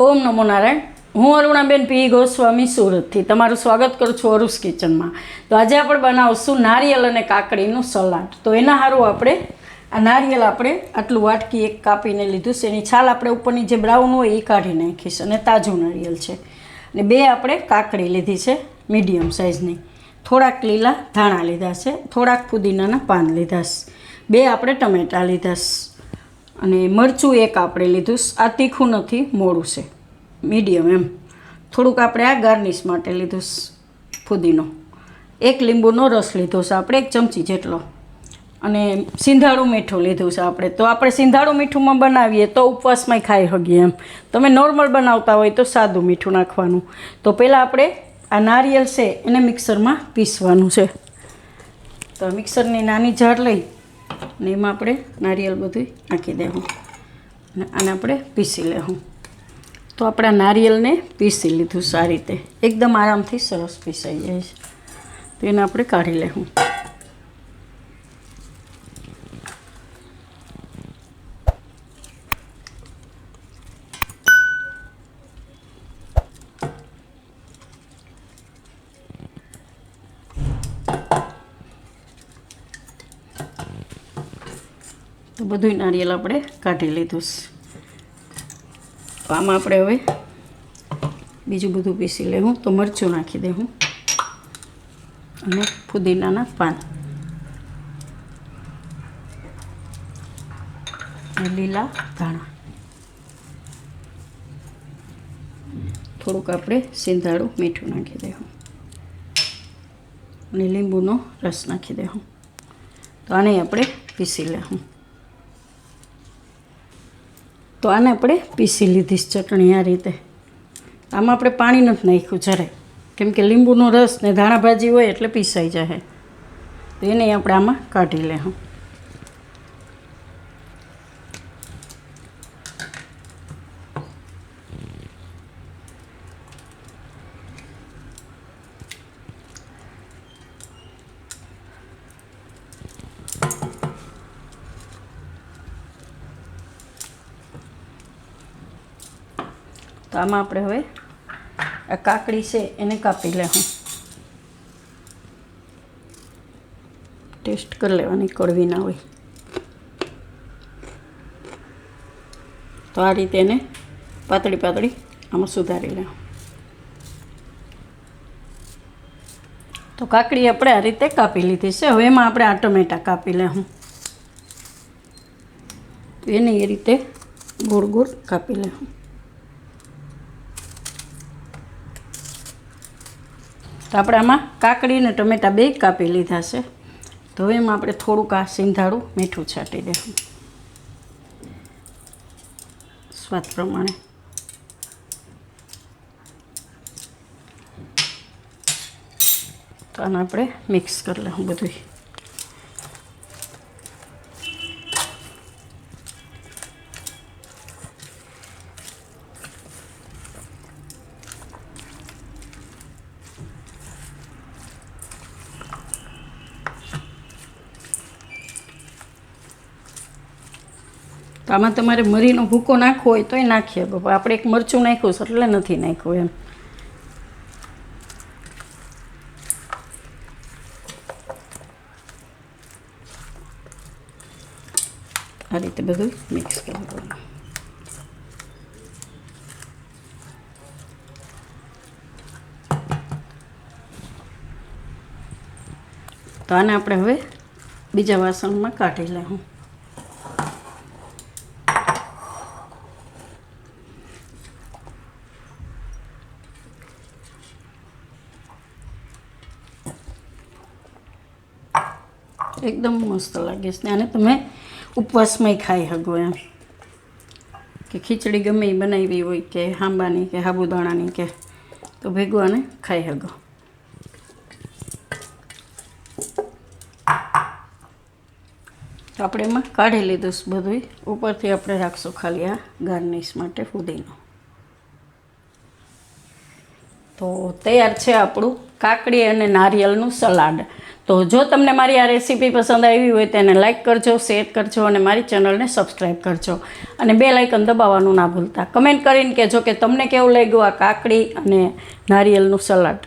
ઓમ નમો નારાયણ. હું અરુણાબેન પી ગોસ્વામી સુરતથી તમારું સ્વાગત કરું છું અરુસ કિચનમાં. તો આજે આપણે બનાવશું નારિયેલ અને કાકડીનું સલાડ. તો એના સારું આપણે આ નારિયેલ આપણે આટલું વાટકી એક કાપીને લીધું છે. એની છાલ આપણે ઉપરની જે બ્રાઉન હોય એ કાઢી નાખીશ અને તાજું નારિયેલ છે. અને 2 આપણે કાકડી લીધી છે મીડિયમ સાઇઝની. થોડાક લીલા ધાણા લીધા છે, થોડાક પુદીનાના પાન લીધા છે, 2 આપણે ટમેટાં લીધા છે અને મરચું 1 આપણે લીધું. આ તીખું નથી, મોડું છે, મીડિયમ એમ. થોડુંક આપણે આ ગાર્નિશ માટે લીધું ફુદીનો. 1 લીંબુનો રસ લીધો છે આપણે, 1 ચમચી જેટલો. અને સિંધાળું મીઠું લીધું છે આપણે. તો આપણે સિંધાળું મીઠુંમાં બનાવીએ તો ઉપવાસમાંય ખાઈ શકીએ એમ. તમે નોર્મલ બનાવતા હોય તો સાદું મીઠું નાખવાનું. તો પહેલાં આપણે આ નારિયેલ છે એને મિક્સરમાં પીસવાનું છે. તો મિક્સરની નાની જાર લઈ અને એમાં આપણે નારિયેલ બધું નાખી દેવું અને આને આપણે પીસી લેવું. તો આપણા નારિયેલને પીસી લીધું સારી રીતે, એકદમ આરામથી સરસ પીસાઈ જાય છે. તો એને આપણે કાઢી લેવું. તો બધું નારિયેલ આપણે કાઢી લીધું છે. તો આમાં આપણે હવે બીજું બધું પીસી લેવું. તો મરચું નાખી દેવું અને પુદીનાના પાન અને લીલા ધાણા, થોડુંક આપણે સિંધાળું મીઠું નાખી દેવું અને લીંબુનો રસ નાખી દેવું. તો આને આપણે પીસી લેવું. તો આને આપણે પીસી લીધી ચટણી આ રીતે. આમાં આપણે પાણી નથી નાખ્યું જરાય, કેમ કે લીંબુનો રસ ને ધાણા ભાજી હોય એટલે પીસાઈ જાય. તો એને આપણે આમાં કાઢી લેવું. તો આમાં આપણે હવે આ કાકડી છે એને કાપી લેવું. ટેસ્ટ કરી લેવાની, કડવી ના હોય. તો આ રીતે એને પાતળી પાતળી આમાં સુધારી લેવું. તો કાકડી આપણે આ રીતે કાપી લીધી છે. હવે એમાં આપણે આ ટમેટાં કાપી લેવું. એને એ રીતે ગોળ ગોળ કાપી લેવું. તો આપણે આમાં કાકડી અને ટમેટાં 2 કાપી લીધા છે. તો હવે એમાં આપણે થોડુંક આ સિંધાળું મીઠું છાંટી દેવું સ્વાદ પ્રમાણે. તો આને આપણે મિક્સ કરી લેવું બધું. તો આમાં તમારે મરીનો ભૂકો નાખવો હોય તોય નાખીએ. આપણે 1 મરચું નાખ્યું છે એટલે નથી નાખ્યું એમ. આ રીતે બધું મિક્સ કરવાનું. તો આને આપણે હવે બીજા વાસણમાં કાઢી લેવું. એકદમ મસ્ત લાગે છે. આને તમે ઉપવાસમાંય ખાઈ શકો એમ, કે ખીચડી ગમે એ બનાવી હોય કે હાંબાની કે સાબુદાણાની કે, તો ભેગું આને ખાઈ શકો. તો આપણે એમાં કાઢી લીધું બધું. ઉપરથી આપણે રાખશું ખાલી આ ગાર્નિશ માટે ફુદીનો. તો તૈયાર છે આપણું કાકડી અને નારિયેળનું સલાડ. તો જો તમને મારી આ રેસીપી પસંદ આવી હોય તો એને લાઇક કરજો, શેર કરજો અને મારી ચેનલને સબસ્ક્રાઈબ કરજો અને બેલ આઇકન દબાવવાનું ના ભૂલતા. કમેન્ટ કરીને કહેજો કે તમને કેવું લાગ્યું આ કાકડી અને નારિયેળનું સલાડ.